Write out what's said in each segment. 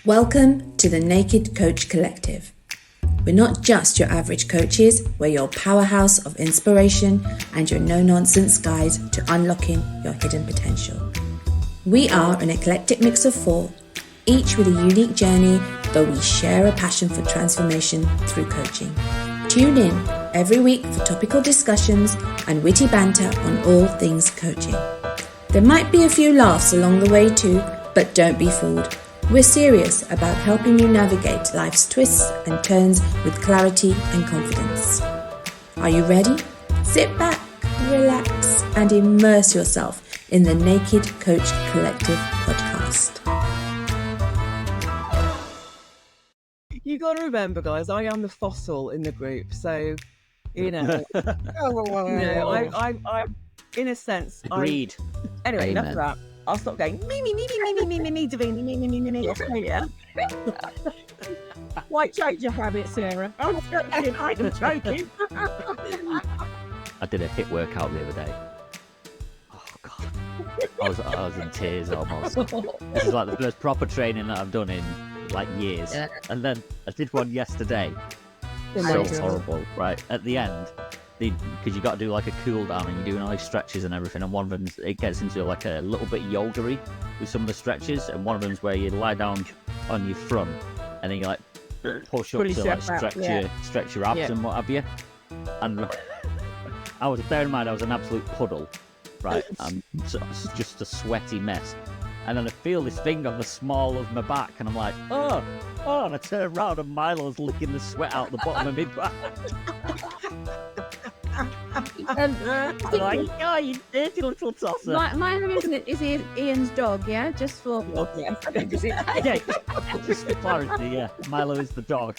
Welcome to the Naked Coach Collective. We're not just your average coaches, we're your powerhouse of inspiration and your no-nonsense guide to unlocking your hidden potential. We are an eclectic mix of four, each with a unique journey, but we share a passion for transformation through coaching. Tune in every week for topical discussions and witty banter on all things coaching. There might be a few laughs along the way too, but don't be fooled. We're serious about helping you navigate life's twists and turns with clarity and confidence. Are you ready? Sit back, relax, and immerse yourself in the Naked Coach Collective podcast. You got to remember, guys, I am the fossil in the group, so you know, I in a sense, agreed. Anyway, enough of that. I'll stop going me, Davina, Australia. Why change your habit, Sarah? I'm joking. I did a HIIT workout the other day. Oh God, I was in tears almost. This is like the first proper training that I've done in like years. Yeah. And then I did one yesterday. So horrible. Right at the end, because you got to do like a cool down and you're doing all these stretches and everything, and one of them it gets into like a little bit yoga-y with some of the stretches, and one of them's where you lie down on your front and then you like push up to like stretch your abs and what have you. And I was, bear in mind, I was an absolute puddle, right? Just a sweaty mess. And then I feel this thing on the small of my back, and I'm like, oh, and I turn around and Milo's licking the sweat out the bottom of my back. I'm like, oh, you dirty little tosser. Milo is Ian's dog, yeah? Just for... Yeah, just for clarity, yeah. Milo is the dog.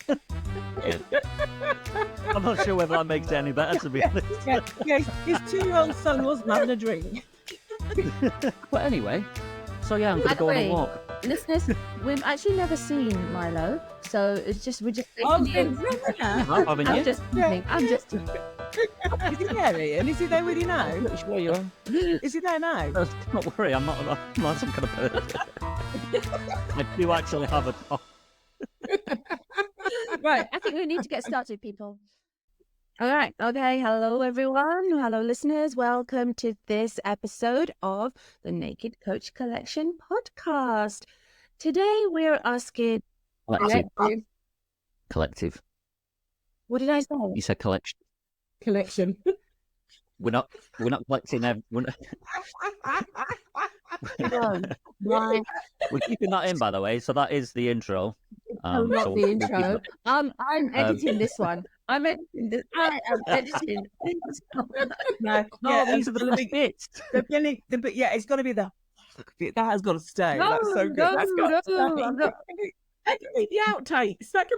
I'm not sure whether that makes it any better, to be honest. Yeah, his 2-year-old son wasn't having a drink. But anyway, so yeah, I'm going to go on a walk. Listeners, we've actually never seen Milo, so it's just we're just. I'm just. Is he there, Ian? Is he there with you now? I'm not sure you are. Is he there now? Don't worry, I'm not some kind of person. I do actually have a dog. Right, I think we need to get started, people. All right. Okay. Hello, everyone. Hello, listeners. Welcome to this episode of the Naked Coach Collection podcast. Today, we're asking... Collective. What did I say? You said collection. Collection. We're not collecting. We're keeping that in, by the way. So that is the intro. Not the intro. I'm editing this one. I'm editing this. I am editing this. These are the bits. It's got to be the. That has got to stay. That's so good. That's got to stay. That could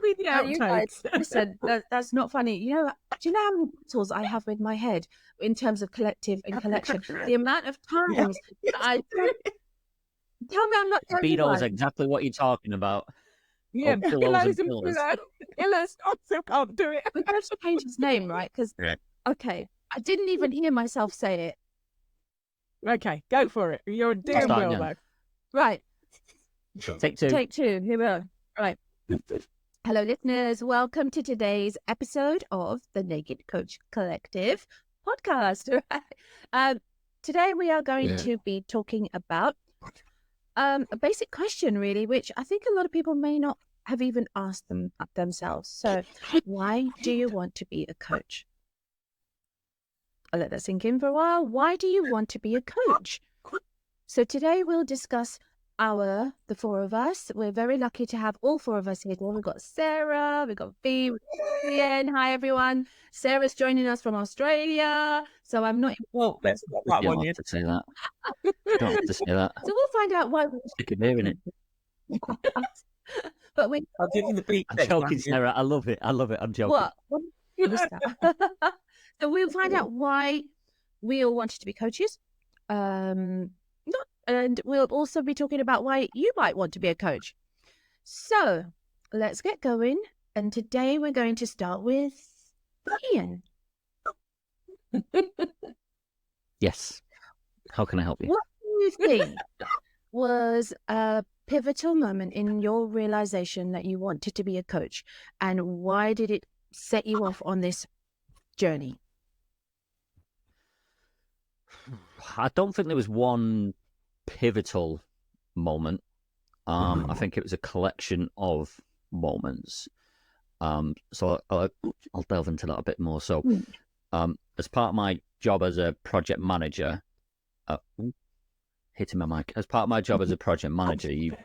be the outtakes. Listen, that's not funny. Do you know how many battles I have with my head in terms of collective and collection? The amount of times I tell me I'm not. Speedo is exactly what you're talking about. Yeah, pillows and pillows. Pillows. I still can't do it. We're going to change his name, right? Because okay, I didn't even hear myself say it. Okay, go for it. You're doing well, though. Right. Take two. Here we go. Right. Hello, listeners. Welcome to today's episode of the Naked Coach Collective podcast. Today we are going to be talking about a basic question, really, which I think a lot of people may not have even asked themselves. So, why do you want to be a coach? I'll let that sink in for a while. Why do you want to be a coach? So today we'll discuss the four of us. We're very lucky to have all four of us here. We've got Sarah, we've got V, we've got Ian. Hi, everyone. Sarah's joining us from Australia. So I'm not... Well, let's not that one yet. To say that. You don't have to say that. So we'll find out why... Sick of hearing it. But I'll give you the beat. I'm joking, Sarah. I love it. I'm joking. What? So we'll find out why we all wanted to be coaches. And we'll also be talking about why you might want to be a coach. So let's get going. And today we're going to start with Ian. Yes. How can I help you? What do you think was pivotal moment in your realization that you wanted to be a coach, and why did it set you off on this journey? I don't think there was one pivotal moment. I think it was a collection of moments. So I'll delve into that a bit more. So, as part of my job as a project manager, hitting my mic. As part of my job as a project manager, you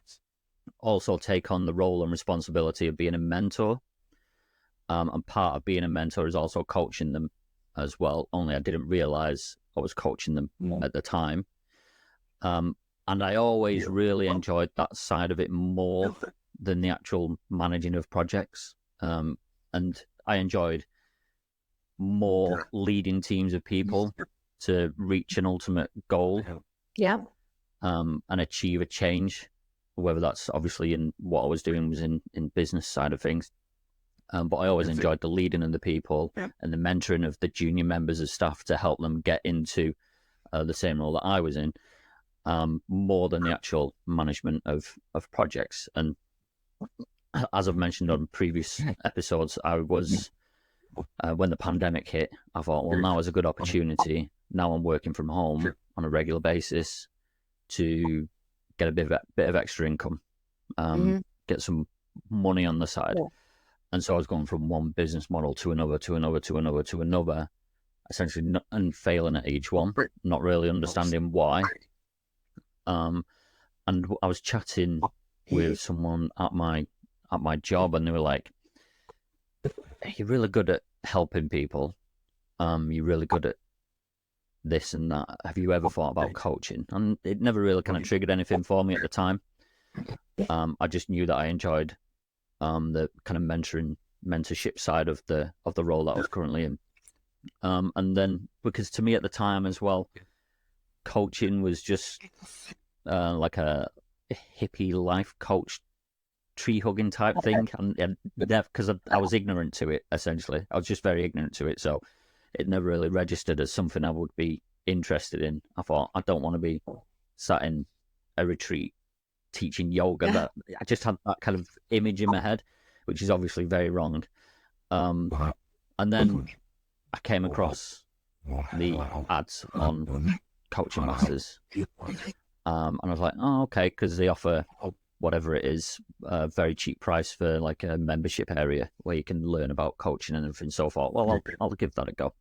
also take on the role and responsibility of being a mentor. And part of being a mentor is also coaching them as well. Only I didn't realize I was coaching them at the time. And I always really enjoyed that side of it more than the actual managing of projects. And I enjoyed more leading teams of people to reach an ultimate goal. Yeah. And achieve a change, whether that's obviously in what I was doing was in business side of things. But I always enjoyed the leading of the people and the mentoring of the junior members of staff to help them get into the same role that I was in, more than the actual management of projects. And as I've mentioned on previous episodes, I was, when the pandemic hit, I thought, well, now is a good opportunity. Now I'm working from home on a regular basis to get a bit of extra income, get some money on the side. And so I was going from one business model to another, essentially and failing at each one, not really understanding why. And I was chatting with someone at my job, and they were like, "You're really good at helping people. You're really good at this and that. Have you ever thought about coaching?" And it never really kind of triggered anything for me at the time. I just knew that I enjoyed the kind of mentorship side of the role that I was currently in. And then, because to me at the time as well, coaching was just like a hippie life coach, tree hugging type thing, and because I was ignorant to it. Essentially, I was just very ignorant to it, so it never really registered as something I would be interested in. I thought, I don't want to be sat in a retreat teaching yoga. I just had that kind of image in my head, which is obviously very wrong. And then I came across the ads on Coaching Masters, and I was like, oh, okay, because they offer whatever it is, a very cheap price for like a membership area where you can learn about coaching and everything. So forth. Well, I'll give that a go.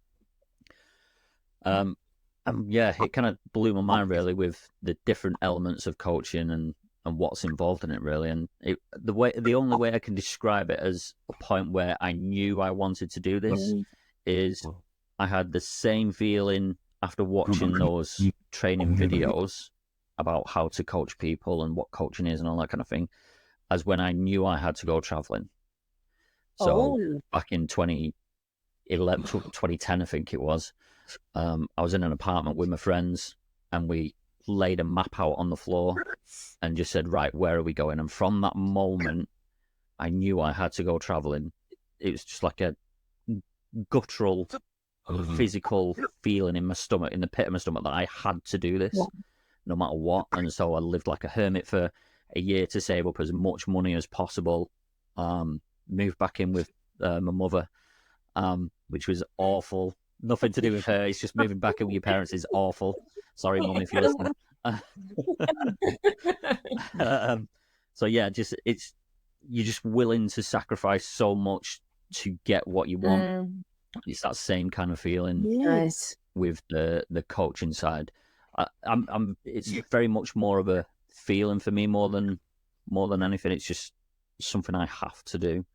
Yeah, it kind of blew my mind really with the different elements of coaching and what's involved in it really. And the only way I can describe it as a point where I knew I wanted to do this is I had the same feeling after watching those training videos about how to coach people and what coaching is and all that kind of thing, as when I knew I had to go traveling. So back in 2011, 2010, I think it was, I was in an apartment with my friends, and we laid a map out on the floor and just said, right, where are we going? And from that moment, I knew I had to go traveling. It was just like a guttural, physical feeling in my stomach, in the pit of my stomach, that I had to do this no matter what. And so I lived like a hermit for a year to save up as much money as possible. Moved back in with my mother, which was awful. Nothing to do with her. It's just moving back in with your parents is awful. Sorry, Mum, if you're listening. So yeah, you're just willing to sacrifice so much to get what you want. It's that same kind of feeling with the coaching side. It's very much more of a feeling for me more than anything. It's just something I have to do.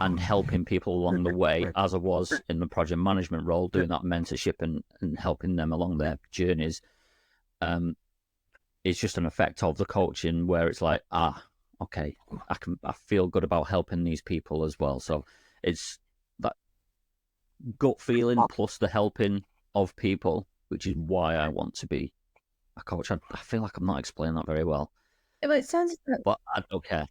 And helping people along the way, as I was in the project management role, doing that mentorship and helping them along their journeys. It's just an effect of the coaching where it's like, okay, I feel good about helping these people as well. So it's that gut feeling plus the helping of people, which is why I want to be a coach. I feel like I'm not explaining that very well. Well, it sounds like... But I don't care.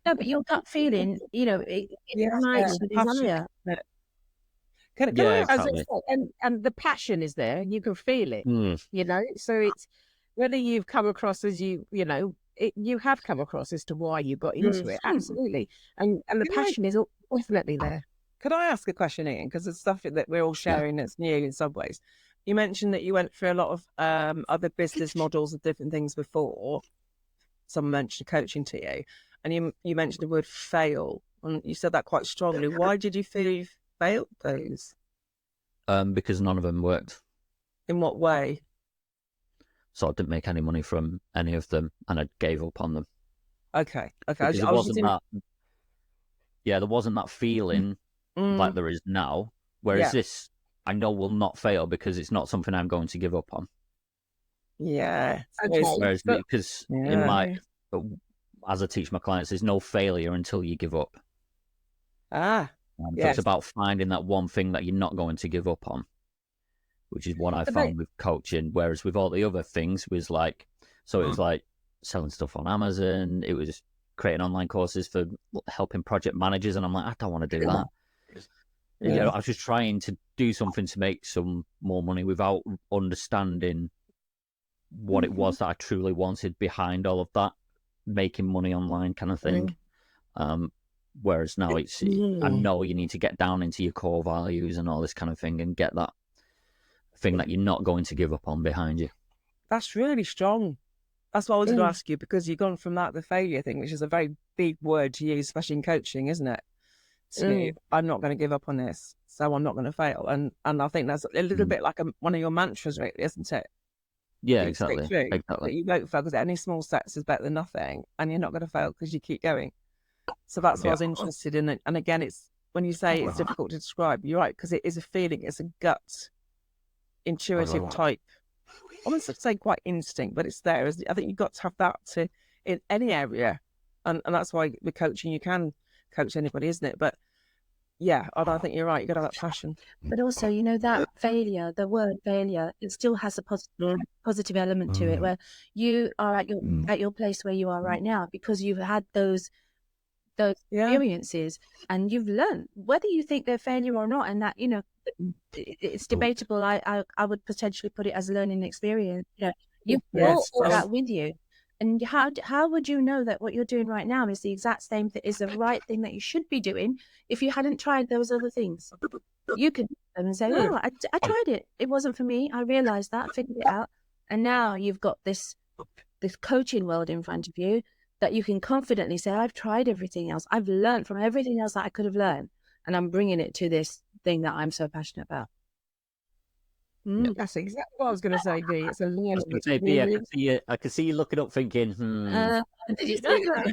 No, but your gut feeling, it ignites the desire. And the passion is there, and you can feel it. So whether you've come across as you have come across as to why you got into it, absolutely, and the passion is definitely there. Could I ask a question, Ian? Because it's stuff that we're all sharing that's new in some ways. You mentioned that you went through a lot of other business models of different things before. Someone mentioned coaching to you, and you mentioned the word fail, and you said that quite strongly. Why did you feel you failed those? Because none of them worked. In what way? So I didn't make any money from any of them, and I gave up on them. Okay. Because there wasn't that feeling like there is now. Whereas this, I know will not fail because it's not something I'm going to give up on. Yeah. Okay. Whereas because in my, as I teach my clients, there's no failure until you give up. So it's about finding that one thing that you're not going to give up on, which is what I found with coaching. Whereas with all the other things was like, so it was like selling stuff on Amazon. It was creating online courses for helping project managers. And I'm like, I don't want to do that. You know, I was just trying to do something to make some more money without understanding what it was that I truly wanted behind all of that, making money online kind of thing. Whereas now it's, I know you need to get down into your core values and all this kind of thing and get that thing that you're not going to give up on behind you. That's really strong. That's what I wanted to ask you, because you've gone from that, the failure thing, which is a very big word to use, especially in coaching, isn't it? To, I'm not going to give up on this, so I'm not going to fail. And I think that's a little bit like one of your mantras, really, isn't it? Yeah, exactly. That you won't fail because any small steps is better than nothing, and you're not going to fail because you keep going. So that's what I was interested in. And again, it's when you say it's difficult to describe, you're right, because it is a feeling, it's a gut, intuitive type. I wouldn't say quite instinct, but it's there. I think you've got to have that in any area, and that's why with coaching you can coach anybody, isn't it? But yeah, I think you're right. You've got to have that passion. But also, you know, that failure, the word failure, it still has a positive element to it, where you are at your place where you are right now because you've had those experiences and you've learned, whether you think they're failure or not, and that, you know, it's debatable. I would potentially put it as a learning experience. You know, you've brought all that with you. And how would you know that what you're doing right now is the exact same thing, is the right thing that you should be doing if you hadn't tried those other things? You could say, "Oh, I tried it. It wasn't for me. I realized that. I figured it out." And now you've got this coaching world in front of you that you can confidently say, "I've tried everything else. I've learned from everything else that I could have learned, and I'm bringing it to this thing that I'm so passionate about." That's exactly what I was going to say, Dee. It's a learning experience. I can see you looking up thinking, Did you say that?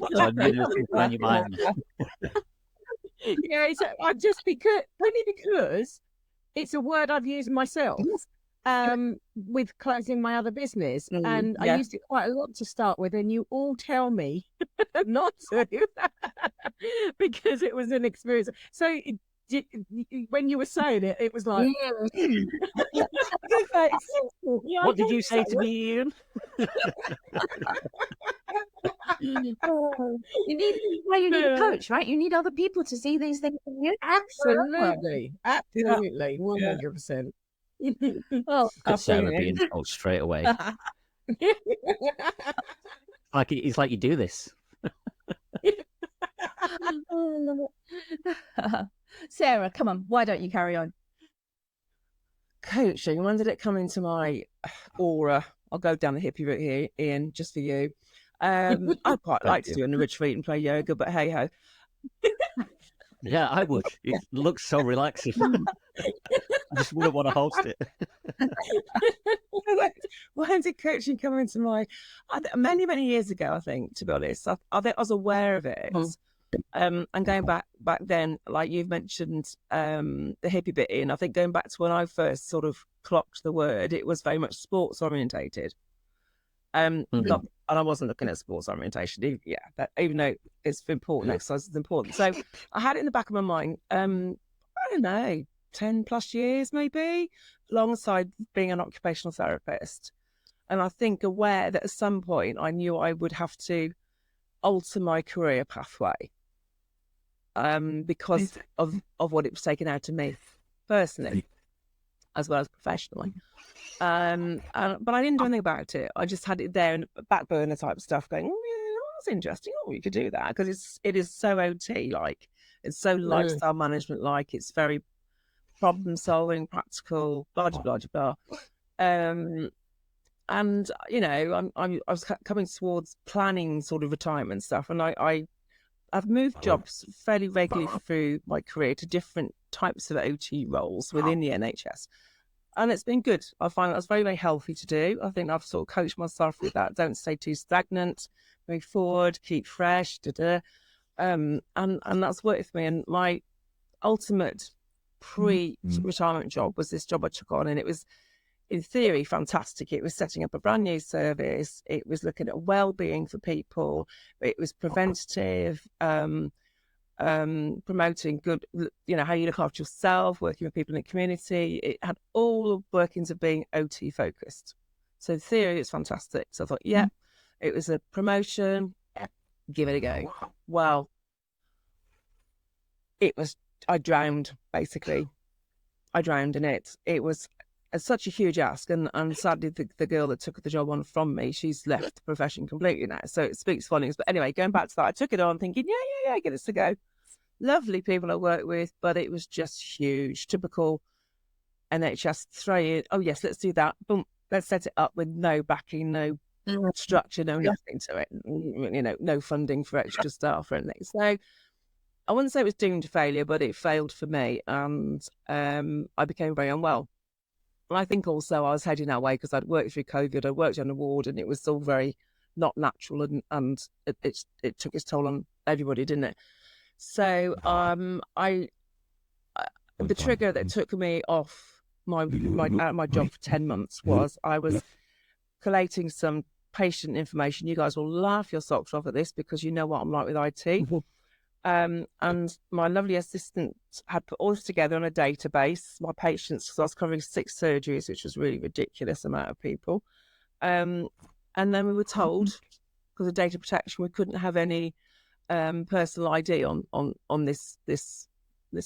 Yeah, it's just because it's a word I've used myself with closing my other business, and I used it quite a lot to start with, and you all tell me not to because it was an experience. So when you were saying it, it was like, what did you say to me, Ian? You need a coach, right? You need other people to see these things in you. Absolutely, 100%. Oh, Sarah being told straight away. Like it's like you do this. Oh, I love it. Sarah, come on, why don't you carry on? Coaching, when did it come into my aura? I'll go down the hippie route here, Ian, just for you. I'd quite like to do a retreat and play yoga, but hey ho. Yeah, I would. It looks so relaxing. I just wouldn't want to host it. When did coaching come into my... many years ago, I think, to be honest. I was aware of it. And going back then, like you've mentioned, the hippie bit in, I think going back to when I first sort of clocked the word, it was very much sports orientated. And I wasn't looking at sports orientation. But even though it's important, exercise is important. So I had it in the back of my mind, I don't know, 10 plus years maybe, alongside being an occupational therapist. And I think aware that at some point I knew I would have to alter my career pathway because of what it was taken out of me personally. as well as professionally. But I didn't do anything about it. I just had it there and back burner type stuff going, oh, yeah, that's interesting. Oh, you could do that, because it is so OT like. It's so lifestyle management like. It's very problem solving, practical, blah blah blah blah. And you know, I was coming towards planning sort of retirement stuff, and I've moved jobs fairly regularly through my career to different types of OT roles within the NHS. And it's been good. I find that's very, very healthy to do. I think I've sort of coached myself with that. Don't stay too stagnant, move forward, keep fresh, and that's worked for me. And my ultimate pre-retirement job was this job I took on, and it was, in theory, fantastic. It was setting up a brand new service. It was looking at well-being for people. It was preventative, promoting good, you know, how you look after yourself, working with people in the community. It had all the workings of being OT focused. So in theory, it's fantastic. So I thought, yeah, it was a promotion. Give it a go. Well, I drowned, basically. I drowned in it. It was such a huge ask. And sadly, the girl that took the job on from me, she's left the profession completely now. So it speaks volumes. But anyway, going back to that, I took it on thinking, yeah, give this a go. Lovely people I work with, but it was just huge. Typical NHS throw in, oh yes, let's do that. Boom, let's set it up with no backing, no structure, no nothing to it. You know, no funding for extra staff or anything. So I wouldn't say it was doomed to failure, but it failed for me, and I became very unwell. And I think also I was heading that way because I'd worked through COVID, I worked on a ward, and it was all very not natural, and it took its toll on everybody, didn't it? So the trigger that took me off my job for 10 months was I was collating some patient information. You guys will laugh your socks off at this because you know what I'm like with IT. And my lovely assistant had put all this together on a database, my patients, because I was covering 6 surgeries, which was a really ridiculous amount of people. And then we were told, because of data protection, we couldn't have any personal ID on this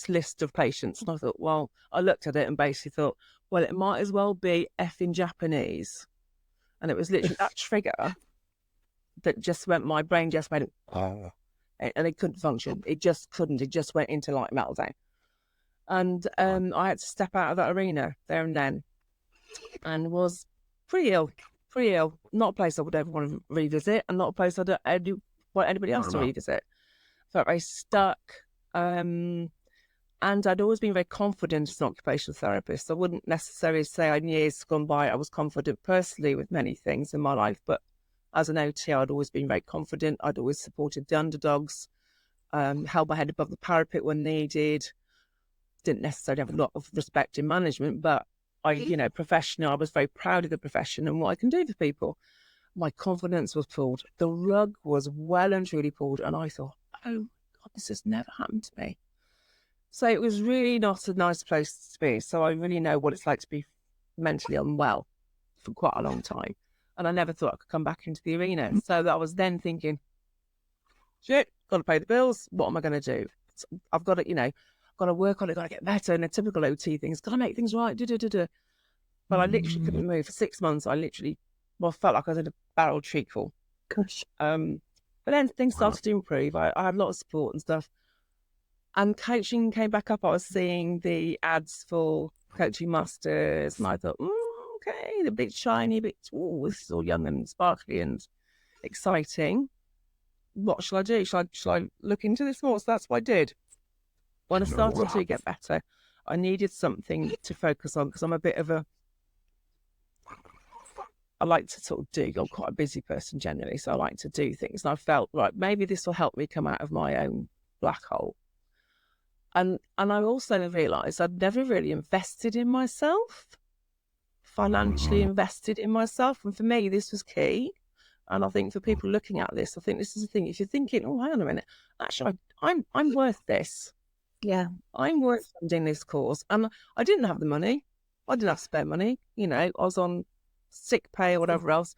list of patients. And I thought, well, I looked at it and basically thought, well, it might as well be effing Japanese. And it was literally that trigger that just went, my brain just went, and it couldn't function. It just couldn't. It just went into like meltdown. And I had to step out of that arena there and then, and was pretty ill. Not a place I would ever want to revisit, and not a place I'd want anybody else to revisit. Felt very stuck. And I'd always been very confident as an occupational therapist. I wouldn't necessarily say in years gone by I was confident personally with many things in my life, but as an OT, I'd always been very confident. I'd always supported the underdogs, held my head above the parapet when needed. Didn't necessarily have a lot of respect in management, but professionally, I was very proud of the profession and what I can do for people. My confidence was pulled. The rug was well and truly pulled, and I thought, oh God, this has never happened to me. So it was really not a nice place to be. So I really know what it's like to be mentally unwell for quite a long time. And I never thought I could come back into the arena. So I was then thinking, shit, got to pay the bills. What am I going to do? I've got to, got to work on it, got to get better. And the typical OT things, got to make things right. But I literally couldn't move. For 6 months, I literally felt like I was in a barrel treacle. Gosh. But then things started to improve. I had a lot of support and stuff. And coaching came back up. I was seeing the ads for coaching masters, and I thought, okay, a bit shiny, this is all young and sparkly and exciting. What shall I do? Shall I look into this more? So that's what I did. When I started to get better, I needed something to focus on because I'm a bit of I like to sort of do. I'm quite a busy person generally, so I like to do things. And I felt, right, maybe this will help me come out of my own black hole. And I also realised I'd never really invested in myself. Financially invested in myself, and for me this was key. And I think for people looking at this, I think this is the thing. If you're thinking, oh, hang on a minute, actually I'm worth this. Yeah, I'm worth funding this cause. And I didn't have the money. I didn't have spare money. I was on sick pay or whatever else.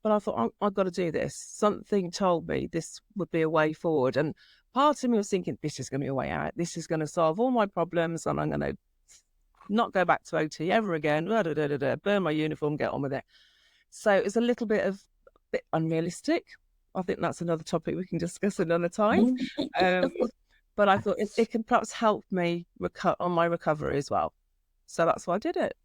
But I thought, I've got to do this. Something told me this would be a way forward. And part of me was thinking, this is going to be a way out. This is going to solve all my problems, and I'm going to not go back to OT ever again, burn my uniform, get on with it. So it's a little bit unrealistic. I think that's another topic we can discuss another time. But I thought it can perhaps help me on my recovery as well. So that's why I did it.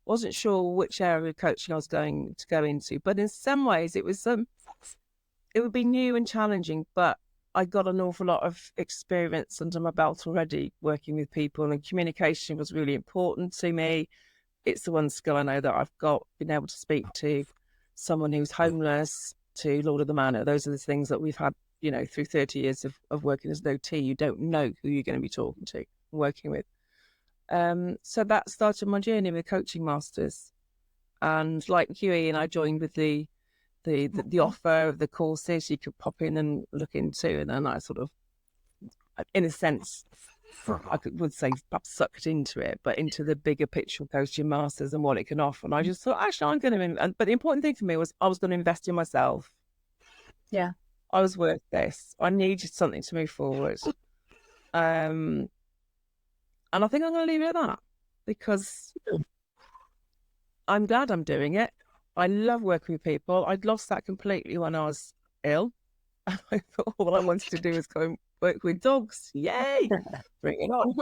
Wasn't sure which area of coaching I was going to go into, but in some ways it would be new and challenging, but I got an awful lot of experience under my belt already working with people, and communication was really important to me. It's the one skill I know that I've got, being able to speak to someone who's homeless, to Lord of the Manor. Those are the things that we've had, through 30 years of working as an OT. You don't know who you're going to be talking to, working with. So that started my journey with Coaching Masters. And like you, Ian, I joined with the offer of the courses you could pop in and look into, and then I sort of, in a sense, would say perhaps sucked into it, but into the bigger picture of Coaching Masters and what it can offer. And I just thought, actually, I'm going to, but the important thing for me was I was going to invest in myself. Yeah. I was worth this. I needed something to move forward. And I think I'm going to leave it at that, because I'm glad I'm doing it. I love working with people. I'd lost that completely when I was ill. And I thought all I wanted to do was go and work with dogs. Yay! Bring it on.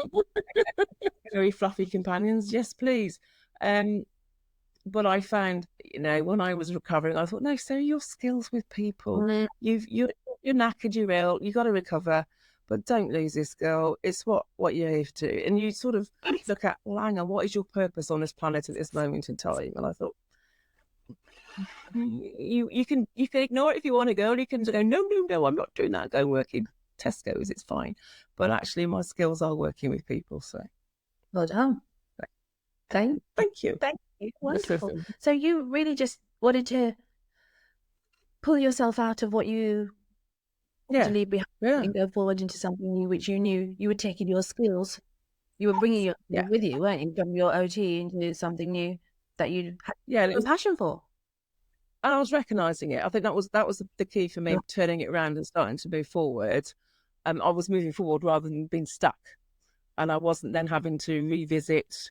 Very fluffy companions. Yes, please. But I found, when I was recovering, I thought, no, Sarah, your skills with people. You're knackered, you're ill, you got to recover. But don't lose this skill. It's what you have to. And you sort of look at, well, hang on, what is your purpose on this planet at this moment in time? And I thought, you can ignore it if you want to go. You can go, no, I'm not doing that. Go work in Tesco's, it's fine. But actually, my skills are working with people. So, well done. Thank you. Thank you. Wonderful. So you really just wanted to pull yourself out of what you to leave behind and go forward into something new, which you knew you were taking your skills, you were bringing your with you, weren't you, from your OT into something new that you had a passion for. And I was recognising it. I think that was the key for me, turning it around and starting to move forward. I was moving forward rather than being stuck, and I wasn't then having to revisit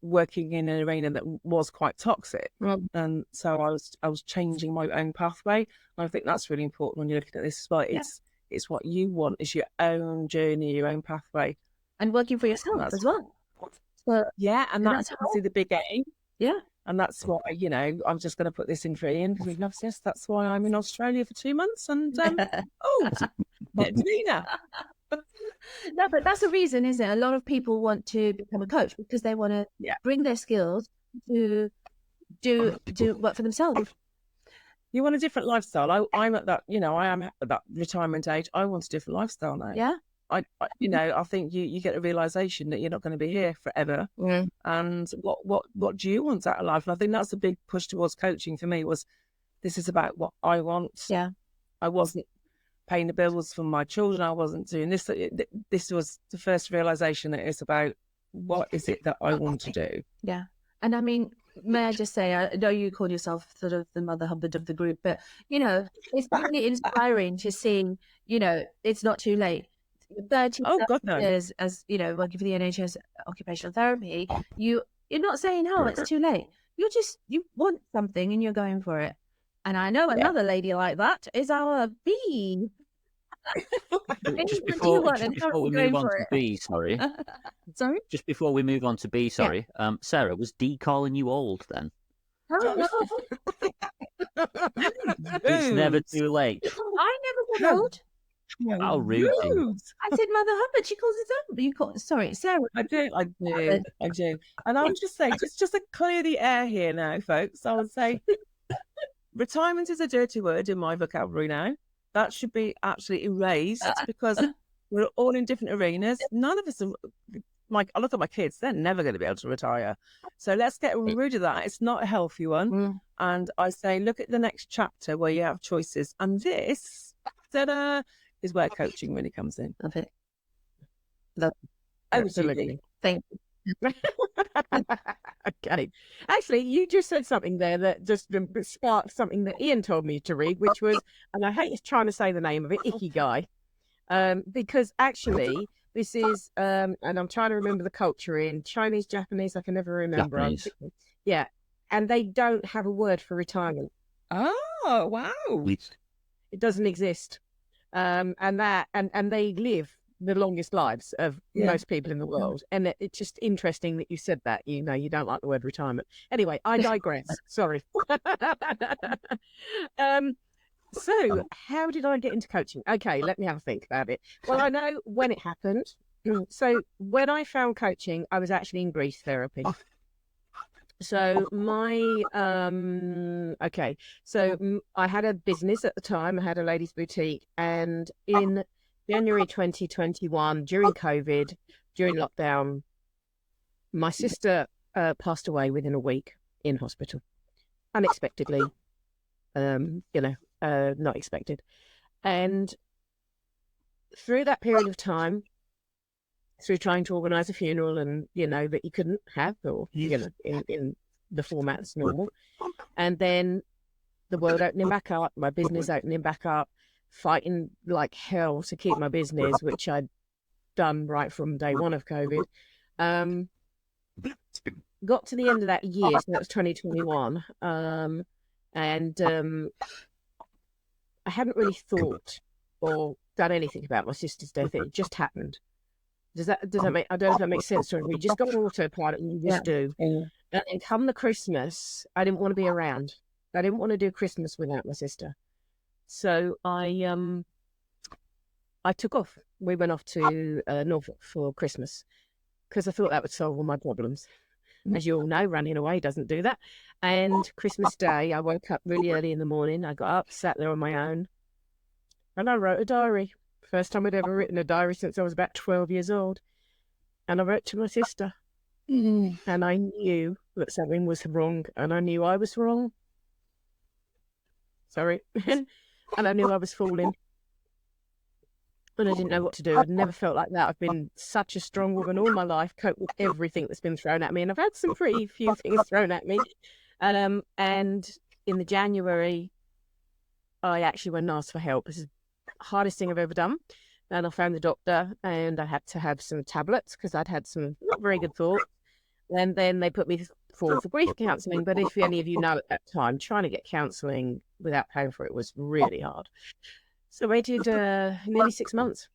working in an arena that was quite toxic. And so I was changing my own pathway. And I think that's really important when you're looking at this as well. It's what you want. It's your own journey, your own pathway, and working for yourself as well. So, and that's obviously the big aim. Yeah. And that's why, I'm just going to put this in for Ian, because he loves this. That's why I'm in Australia for 2 months. And, Nina. No, but that's the reason, isn't it? A lot of people want to become a coach because they want to bring their skills to do work for themselves. You want a different lifestyle. I'm at that, I am at that retirement age. I want a different lifestyle now. Yeah. I think you get a realization that you're not going to be here forever. And what do you want out of life? And I think that's a big push towards coaching for me, was this is about what I want. Yeah. I wasn't paying the bills for my children. I wasn't doing this. This was the first realization that it's about what is it that I want to do. Yeah. And I mean, may I just say, I know you call yourself sort of the Mother Hubbard of the group, but, it's really inspiring to see, it's not too late. 30 years as, working for the NHS occupational therapy, you're not saying, oh, it's too late. You want something and you're going for it. And I know another lady like that is our Bee. Just before we move on to B, sorry. Sorry? Just before we move on to B, sorry. Sarah, was Dee calling you old then? Oh, no. It's never too late. I never said old. How rude. I said Mother Hubbard. She calls herself. Sorry, Sarah. I do. And I would just say, just to clear the air here now, folks, I would say retirement is a dirty word in my vocabulary now. That should be absolutely erased, because we're all in different arenas. None of us are, I look at my kids, they're never going to be able to retire. So let's get rid of that. It's not a healthy one. And I say, look at the next chapter where you have choices. And this, is where coaching really comes in. Love it. Absolutely. Thank you. Okay. Actually, you just said something there that just sparked something that Ian told me to read, which was, and I hate trying to say the name of it, Ikigai, because actually This is, and I'm trying to remember the culture in Chinese, Japanese, I can never remember. Japanese. Yeah. And they don't have a word for retirement. Oh, wow. It doesn't exist. And they live the longest lives of most people in the world. And it's just interesting that you said that, you know, you don't like the word retirement. Anyway, I digress. Sorry. So how did I get into coaching? Okay, let me have a think about it. Well, I know when it happened. So when I found coaching, I was actually in grief therapy. So I had a business at the time. I had a ladies' boutique, and in January 2021, during COVID, during lockdown, my sister passed away within a week in hospital, unexpectedly. Not expected. And through that period of time, through trying to organise a funeral and, you know, that you couldn't have, or, you know, in the format that's normal. And then the world opening back up, my business opening back up, fighting like hell to keep my business, which I'd done right from day one of COVID. Got to the end of that year, so that was 2021. I hadn't really thought or done anything about my sister's death. It just happened. Does that make? I don't know if that makes sense to everybody. You just got an autopilot and you just do. And come the Christmas, I didn't want to be around. I didn't want to do Christmas without my sister. So I took off. We went off to Norfolk for Christmas because I thought that would solve all my problems. As you all know, running away doesn't do that. And Christmas Day, I woke up really early in the morning. I got up, sat there on my own, and I wrote a diary. First time I'd ever written a diary since I was about 12 years old. And I wrote to my sister. And I knew that something was wrong, and I knew I was wrong. Sorry. And I knew I was falling. And I didn't know what to do. I'd never felt like that. I've been such a strong woman all my life, cope with everything that's been thrown at me. And I've had some pretty few things thrown at me. And in the January, I actually went and asked for help. This is the hardest thing I've ever done. And I found the doctor, and I had to have some tablets because I'd had some not very good thoughts. And then they put me forward for grief counselling. But if any of you know, at that time, trying to get counselling without paying for it was really hard. So I waited nearly 6 months,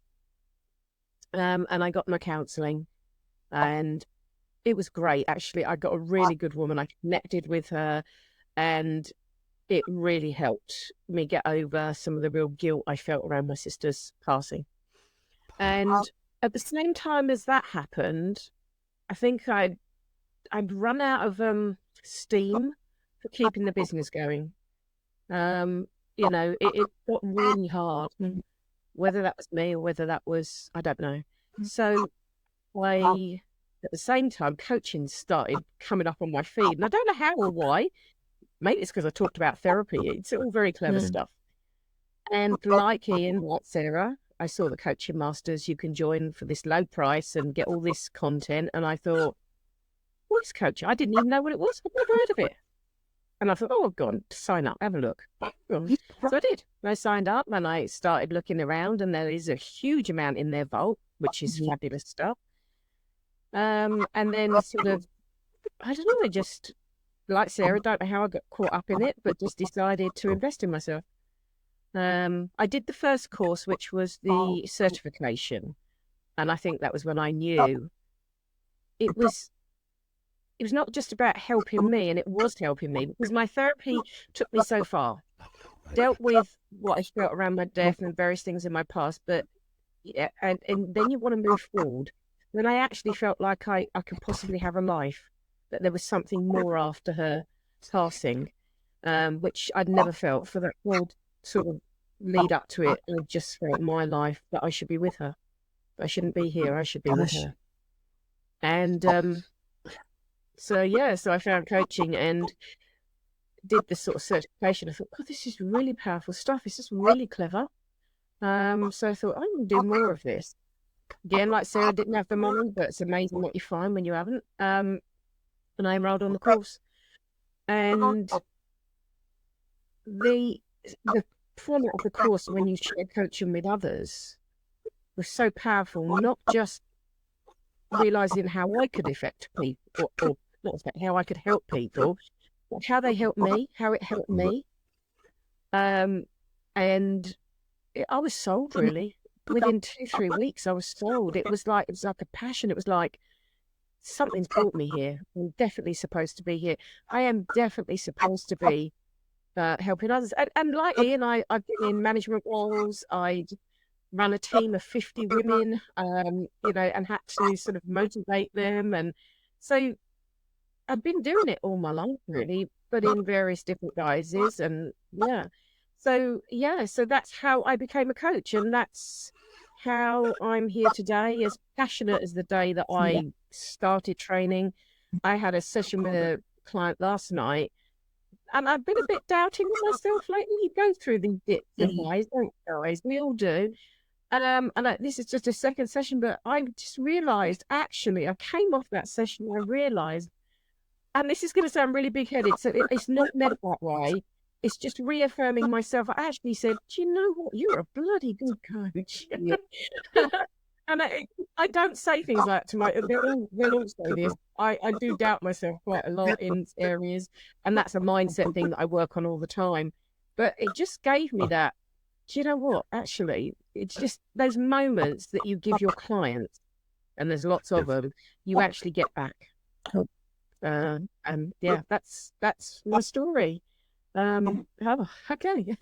and I got my counselling, and it was great. Actually, I got a really good woman. I connected with her, and it really helped me get over some of the real guilt I felt around my sister's passing. And at the same time as that happened, I think I'd run out of steam for keeping the business going. You know, it got really hard, whether that was me or whether that was, I don't know. So at the same time, coaching started coming up on my feed. And I don't know how or why. Maybe it's because I talked about therapy. It's all very clever stuff. And like Ian, like Sarah, I saw the Coaching Masters. You can join for this low price and get all this content. And I thought, what is coaching? I didn't even know what it was. I've never heard of it. And I thought, oh, I've gone to sign up, have a look. So I did. I signed up and I started looking around, and there is a huge amount in their vault, which is fabulous stuff. And then sort of, I don't know, I just, like Sarah, don't know how I got caught up in it, but just decided to invest in myself. I did the first course, which was the certification. And I think that was when I knew it was not just about helping me, and it was helping me because my therapy took me so far. Dealt with what I felt around my death and various things in my past, but yeah, and then you want to move forward. Then I actually felt like I could possibly have a life, that there was something more after her passing, which I'd never felt for that whole sort of lead up to it. I just felt my life that I should be with her. I shouldn't be here. I should be with her. And so I found coaching and did this sort of certification. I thought, God, this is really powerful stuff. This is really clever. So I thought, I can do more of this. Again, like Sarah, didn't have the money, but it's amazing what you find when you haven't. And I enrolled on the course. And the format of the course, when you share coaching with others, was so powerful, not just realizing how I could affect people, or not affect, how I could help people, but how they helped me, how it helped me. And I was sold, really. Within 2-3 weeks, I was sold. It was like a passion. It was like, something's brought me here. I'm definitely supposed to be here. I am definitely supposed to be helping others. And like Ian, I've been in management roles. I run a team of 50 women, you know, and had to sort of motivate them. And so I've been doing it all my life, really, but in various different guises. And so that's how I became a coach. And that's how I'm here today, as passionate as the day that I started training. I had a session with a client last night, and I've been a bit doubting of myself lately. You go through these dips and highs, don't you, guys? We all do. And this is just a second session, but I just realised, actually, I came off that session and I realised, and this is going to sound really big-headed, so it's not meant that way. It's just reaffirming myself. I actually said, do you know what? You're a bloody good coach. And I don't say things like that to my, they'll all say this. I do doubt myself quite a lot in areas, and that's a mindset thing that I work on all the time. But it just gave me that, do you know what? Actually, it's just those moments that you give your clients, and there's lots of them, you actually get back. And that's my story. Okay.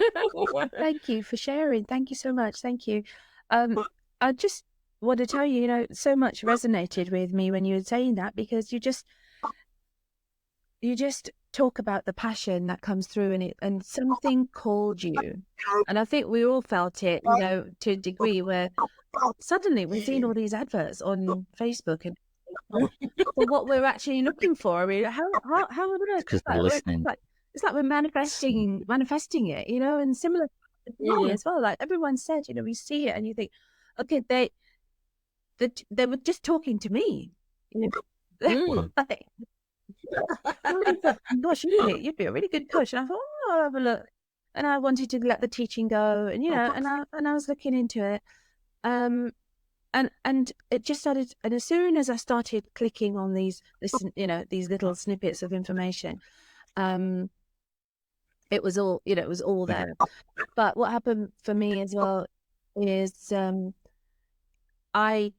Thank you for sharing. Thank you so much. Thank you. I just want to tell you, you know, so much resonated with me when you were saying that, because you just talk about the passion that comes through in it, and something called you. And I think we all felt it, you know, to a degree, where suddenly we're seeing all these adverts on Facebook and for what we're actually looking for. I mean, how on earth? Because they're listening. It's like we're manifesting it, you know, and similar as well. Like everyone said, you know, we see it and you think, okay, they were just talking to me. You know? Like, gosh, you'd be a really good coach. And I thought, oh, I'll have a look. And I wanted to let the teaching go, and you know, and I was looking into it, and it just started. And as soon as I started clicking on these little snippets of information, it was all, you know, it was all there. But what happened for me as well is I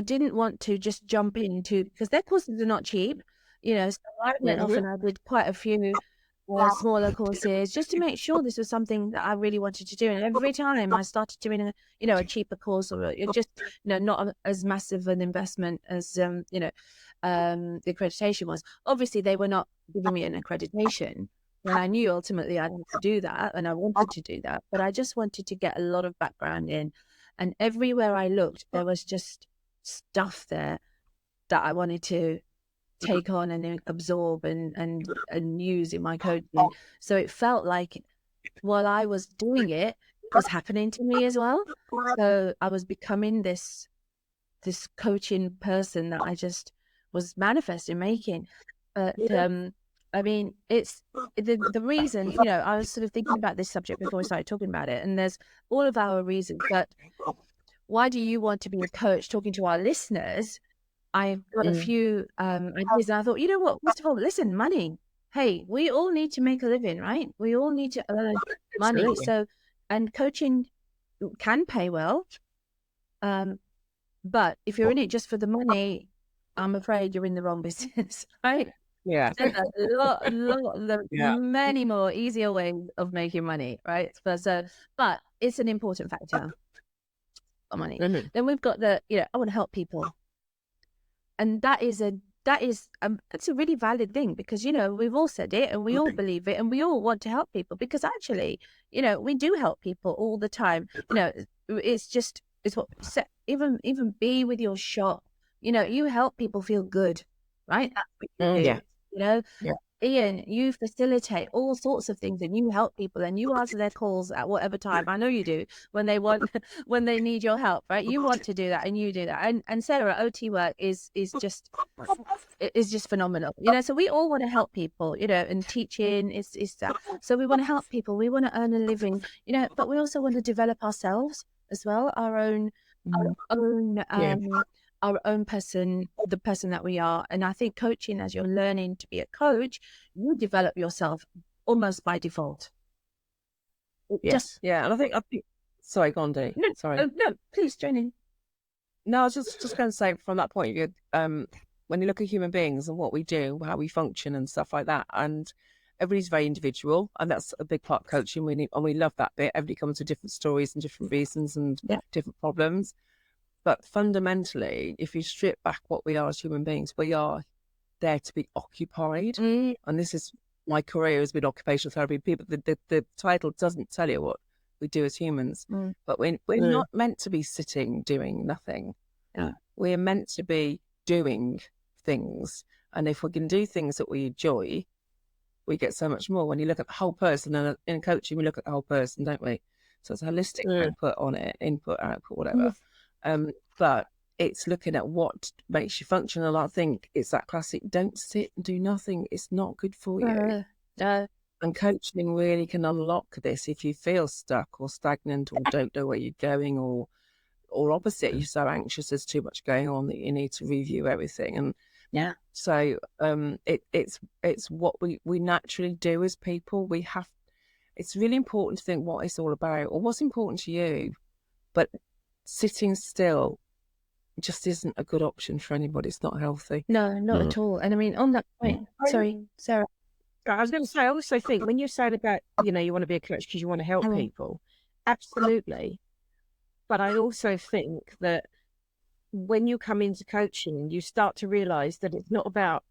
didn't want to just jump into, because their courses are not cheap, you know. So I went off and I did quite a few smaller courses just to make sure this was something that I really wanted to do. And every time I started doing a cheaper course, or just, you know, not as massive an investment as the accreditation was. Obviously, they were not giving me an accreditation, and I knew ultimately I'd have to do that, and I wanted to do that. But I just wanted to get a lot of background in, and everywhere I looked, there was just stuff there that I wanted to take on and absorb and use in my coaching. So it felt like while I was doing it, it was happening to me as well. So I was becoming this coaching person that I just was manifesting, making. But I mean, it's the reason, you know, I was sort of thinking about this subject before we started talking about it, and there's all of our reasons. But why do you want to be a coach? Talking to our listeners, I've got a few ideas, and I thought, you know what, first of all, listen, money. Hey, we all need to make a living, right? We all need to earn money. So, and coaching can pay well. But if you're in it just for the money, I'm afraid you're in the wrong business, right? Yeah. There's many more easier ways of making money, right? But it's an important factor for money. Then we've got I want to help people. And that's a really valid thing, because, you know, we've all said it and we all believe it and we all want to help people, because actually, you know, we do help people all the time. You know, it's what, even be with your shop, you know, you help people feel good, right? That's what you do. You know, Ian, you facilitate all sorts of things and you help people and you answer their calls at whatever time. I know you do, when they need your help, right? You want to do that and you do that. And Sarah, OT work is just phenomenal. You know, so we all want to help people, you know, and teaching is that. So we want to help people. We want to earn a living, you know, but we also want to develop ourselves. as well, our own our own person, the person that we are. And I think coaching, as you're learning to be a coach, you develop yourself almost by default. Yes. And I think sorry, go on, Dee. No, Sorry. no, please join in. No, I was just going to say from that point of view, when you look at human beings and what we do, how we function and stuff like that, and everybody's very individual, and that's a big part of coaching. And we love that bit. Everybody comes with different stories and different reasons and different problems. But fundamentally, if you strip back what we are as human beings, we are there to be occupied. And this is my career has been occupational therapy. People, the title doesn't tell you what we do as humans, but we're not meant to be sitting doing nothing. We're meant to be doing things, and if we can do things that we enjoy, we get so much more. When you look at the whole person, and in coaching, we look at the whole person, don't we? So it's a holistic input on it, input, output, whatever. But it's looking at what makes you function. And I think it's that classic: don't sit and do nothing. It's not good for you. And coaching really can unlock this. If you feel stuck or stagnant or don't know where you're going, or opposite, you're so anxious, there's too much going on that you need to review everything. And so it's what we naturally do as people. It's really important to think what it's all about or what's important to you, but sitting still just isn't a good option for anybody. It's not healthy. No, not at all. And I mean, on that point, sorry, Sarah. I was going to say, I also think when you're saying about, you want to be a coach because you want to help people, absolutely. But I also think that when you come into coaching, you start to realize that it's not about,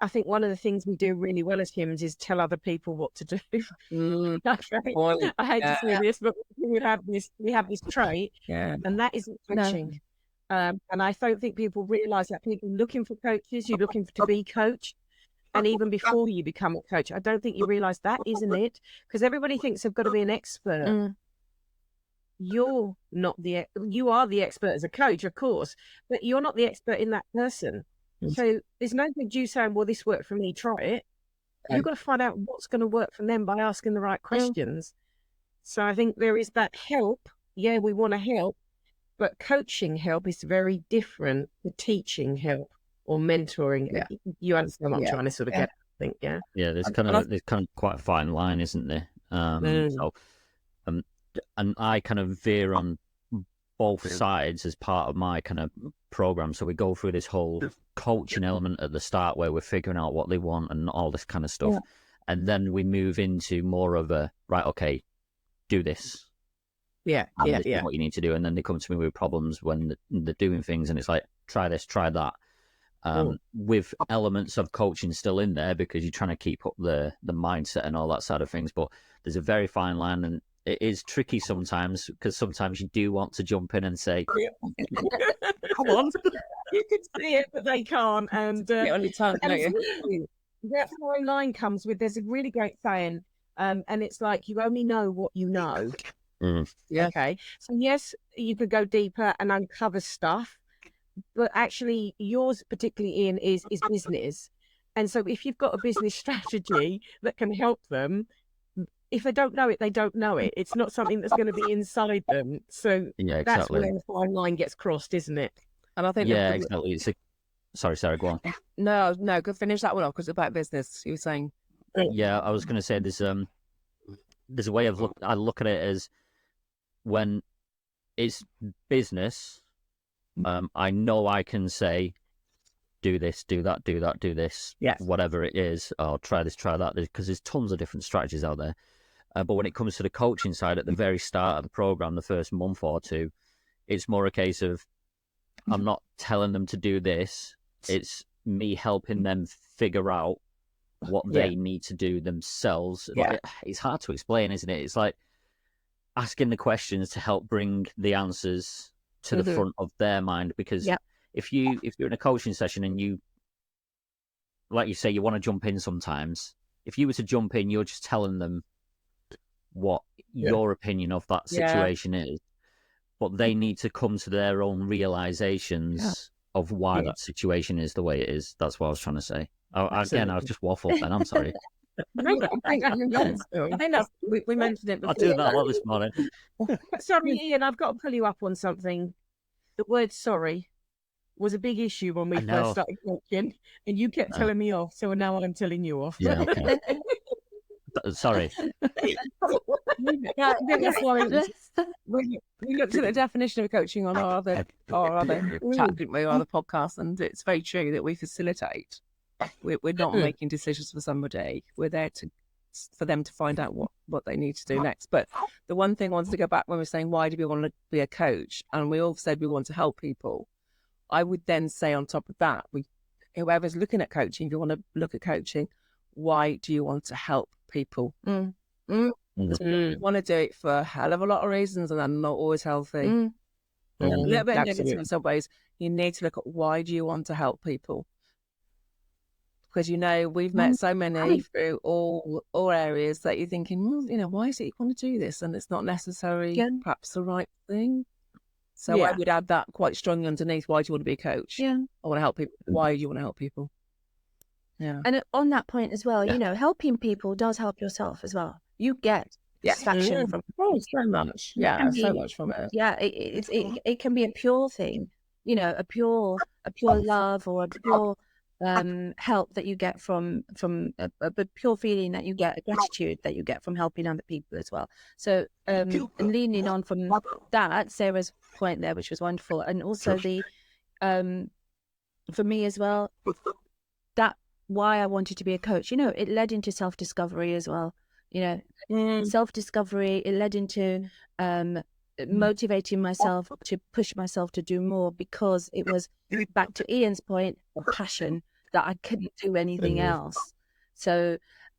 I think one of the things we do really well as humans is tell other people what to do. I hate to say this, but we have this trait, and that isn't coaching. And I don't think people realize that. People looking for coaches, you're looking to be coached. And even before you become a coach, I don't think you realize that isn't it, because everybody thinks they've got to be an expert. You're not you are the expert as a coach, of course, but you're not the expert in that person. So there's no good you saying, well, this worked for me, try it. You've got to find out what's going to work for them by asking the right questions. So I think there is that help. Yeah, we want to help, but coaching help is very different to teaching help or mentoring. You understand what I'm trying to sort of get, I think, there's kind of quite a fine line, isn't there? So, and I kind of veer on both sides as part of my kind of program. So we go through this whole coaching element at the start where we're figuring out what they want and all this kind of stuff, and then we move into more of a okay, do this. This is what you need to do, and then they come to me with problems when they're doing things, and it's like, try this, try that. With elements of coaching still in there because you're trying to keep up the mindset and all that side of things, but there's a very fine line, and it is tricky sometimes because sometimes you do want to jump in and say, come on, you can see it but they can't, and get on your tongue, don't you? That fine line comes with, there's a really great saying, and it's like, you only know what you know. Okay, so yes, you could go deeper and uncover stuff, but actually yours, particularly Ian, is business. And so if you've got a business strategy that can help them, if they don't know it, they don't know it. It's not something that's going to be inside them. So that's where the fine line gets crossed, isn't it? And I think exactly. Sorry, Sarah, go on. No, go finish that one off, because it's about business. You were saying. Yeah, I was going to say there's a way I look at it as when it's business. I know I can say, do this, do that, do that, do this, whatever it is, or try this, try that, because there's tons of different strategies out there. But when it comes to the coaching side, at the very start of the program, the first month or two, it's more a case of, I'm not telling them to do this. It's me helping them figure out what they need to do themselves. It's hard to explain, isn't it? It's like asking the questions to help bring the answers to the front of their mind, because if you're in a coaching session and you, like you say, you want to jump in sometimes, if you were to jump in, you're just telling them what your opinion of that situation is, but they need to come to their own realizations of why that situation is the way it is. That's what I was trying to say. Again, I was just waffled then, I'm sorry. I think that's, we mentioned it before. I'll do that a lot this morning. Sorry, Ian, I've got to pull you up on something. The word sorry was a big issue when we I know. first started coaching, and you kept telling me off, so now I'm telling you off. Yeah, okay. Sorry. Yeah, that's why we looked at the definition of coaching on our other chat, didn't we, or other podcast, and it's very true that we facilitate. We're not making decisions for somebody. We're there for them to find out what they need to do next. But the one thing I wanted to go back when we're saying, why do we want to be a coach? And we all said we want to help people. I would then say on top of that, whoever's looking at coaching, if you want to look at coaching, why do you want to help people? Want to do it for a hell of a lot of reasons, and they're not always healthy. A little bit negative in some ways. You need to look at why do you want to help people? Because we've met so many through all areas that you're thinking, well, why is it you want to do this? And it's not necessarily perhaps the right thing. So I would add that quite strongly underneath. Why do you want to be a coach? Yeah, I want to help people. Why do you want to help people? Yeah. And on that point as well, helping people does help yourself as well. You get satisfaction from so much. Yeah, so much from it. Yeah, it can be a pure thing, a pure love or a pure help that you get from a pure feeling that you get, a gratitude that you get from helping other people as well. So and leaning on from that, Sarah's point there, which was wonderful, and also the for me as well, that why I wanted to be a coach, it led into self-discovery as well. Self-discovery, it led into motivating myself to push myself to do more, because it was, back to Ian's point, a passion that I couldn't do anything else. So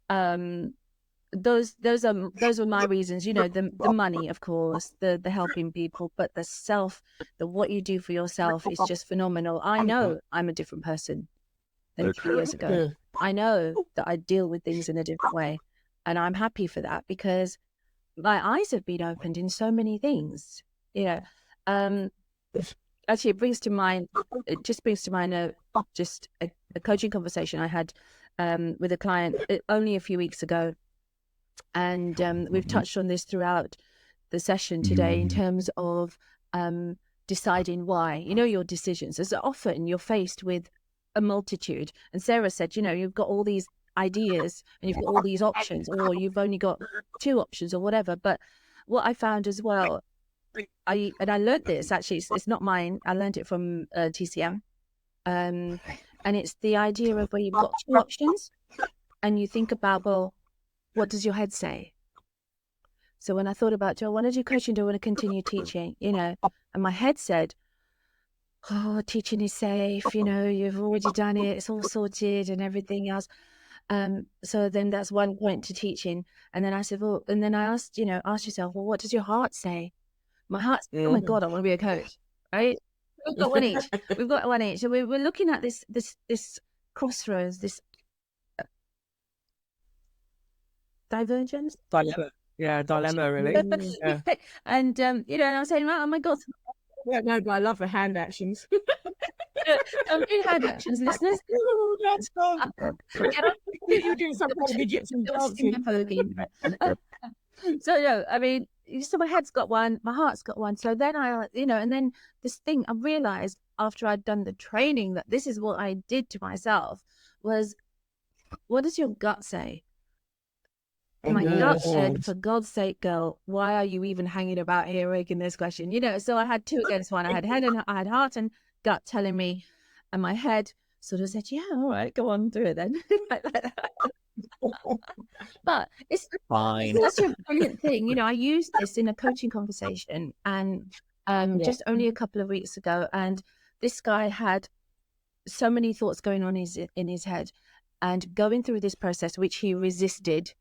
those were my reasons. The money, of course, the helping people, but the what you do for yourself is just phenomenal. I know I'm a different person than 3 years ago. I know that I deal with things in a different way, and I'm happy for that, because my eyes have been opened in so many things. Actually, it brings to mind just a coaching conversation I had with a client only a few weeks ago, and we've touched on this throughout the session today in terms of deciding why. Your decisions, as often you're faced with a multitude, and Sarah said, you've got all these ideas and you've got all these options, or you've only got 2 options or whatever. But what I found as well, I learned this, actually, it's not mine, I learned it from TCM, and it's the idea of where you've got 2 options and you think about, well, what does your head say? So when I thought about, do I want to do coaching, do I want to continue teaching, and my head said, oh, teaching is safe, you've already done it, it's all sorted and everything else. So then that's one point to teaching. And then I said, well, and then I asked, ask yourself, well, what does your heart say? My heart said, oh my God, I want to be a coach, right? We've got one each. We've got one each. So we're looking at this crossroads, this divergence. Dilemma, really. Yeah. And, and I was saying, oh my God. Yeah, no, but I love the hand actions. Don't do hand actions, listeners. That's fun. You do some kind of Egyptian dancing. So no, I mean, so my head's got one, my heart's got one. So then and then this thing I realized after I'd done the training that this is what I did to myself was, what does your gut say? My gut said, for God's sake, girl, why are you even hanging about here making this question? So I had 2 against 1. I had head and I had heart and gut telling me, and my head sort of said, yeah, all right, go on, do it then. Like that. But it's Fine. It's such a brilliant thing. I used this in a coaching conversation, and just only a couple of weeks ago, and this guy had so many thoughts going on in his head, and going through this process, which he resisted,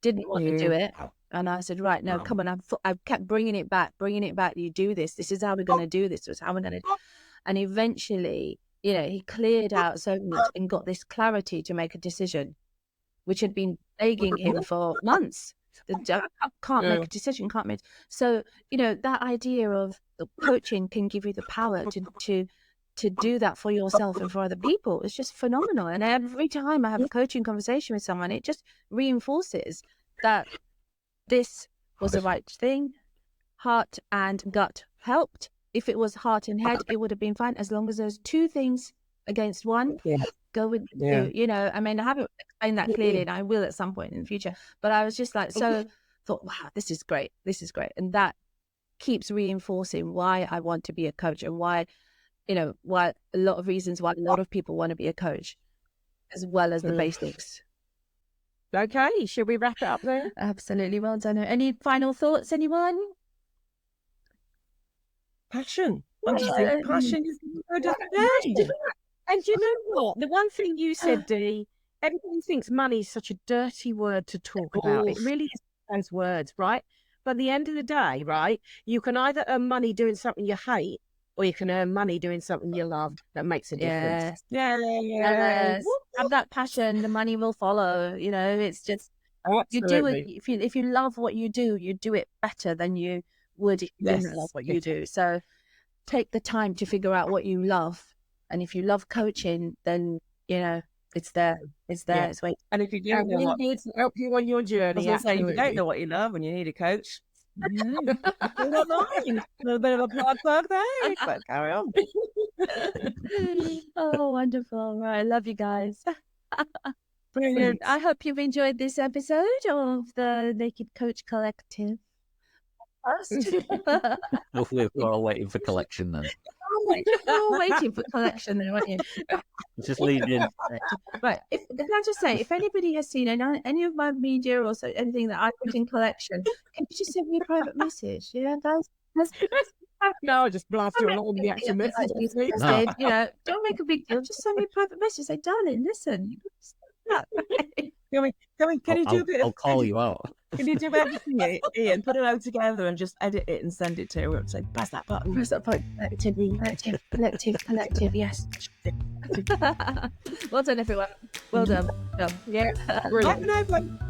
didn't want to do it. And I said, right, no, come on. I've kept bringing it back. You do this. This is how we're going to do this. This is how we're going to. And eventually, he cleared out so much and got this clarity to make a decision, which had been plaguing him for months. Can't make a decision, can't make. So, that idea of the coaching can give you the power to to do that for yourself and for other people is just phenomenal. And every time I have a coaching conversation with someone, it just reinforces that this was the right thing. Heart and gut helped. If it was heart and head, it would have been fine. As long as there's two things against one, go with two. You know, I mean, I haven't explained that clearly, and I will at some point in the future. But I was just like, thought, wow, this is great. This is great. And that keeps reinforcing why I want to be a coach, and why, you know, why a lot of reasons why a lot of people want to be a coach, as well as the basics. Okay, should we wrap it up there? Absolutely. Well done. Any final thoughts, anyone? Passion. I just think passion is so different. And you know what? The one thing you said, Dee, everybody thinks money is such a dirty word to talk about. It really is those words, right? But at the end of the day, right, you can either earn money doing something you hate, or you can earn money doing something you love. That makes a difference. Yes. Have that passion, the money will follow. You know, it's just you do it. If you love what you do it better than you would if you didn't love what you do. So take the time to figure out what you love, and if you love coaching, then you know it's there. It's there. It's waiting. And if you don't know what, to help you on your journey. if you don't know what you love and you need a coach, you're not lying. A little bit of a plug there, but carry on. Oh, wonderful! Right, I love you guys. Brilliant. I hope you've enjoyed this episode of the Naked Coach Collective. Hopefully we're all waiting for collection then. You're all waiting for collection then, aren't you? Just leave in. Right. Can I just say, if anybody has seen any of my media or anything that I put in collection, can you just send me a private message? Yeah, guys? No, I just blast you on all the actual messages. No. You know, don't make a big deal. Just send me a private message. Say, darling, listen. Can you do a bit I'll of call you out. Can you do everything, Ian? Put it all together and just edit it and send it to her. Say, press that button. Press that button. Collective, yes. Well done, everyone. Well done. Yeah. Brilliant.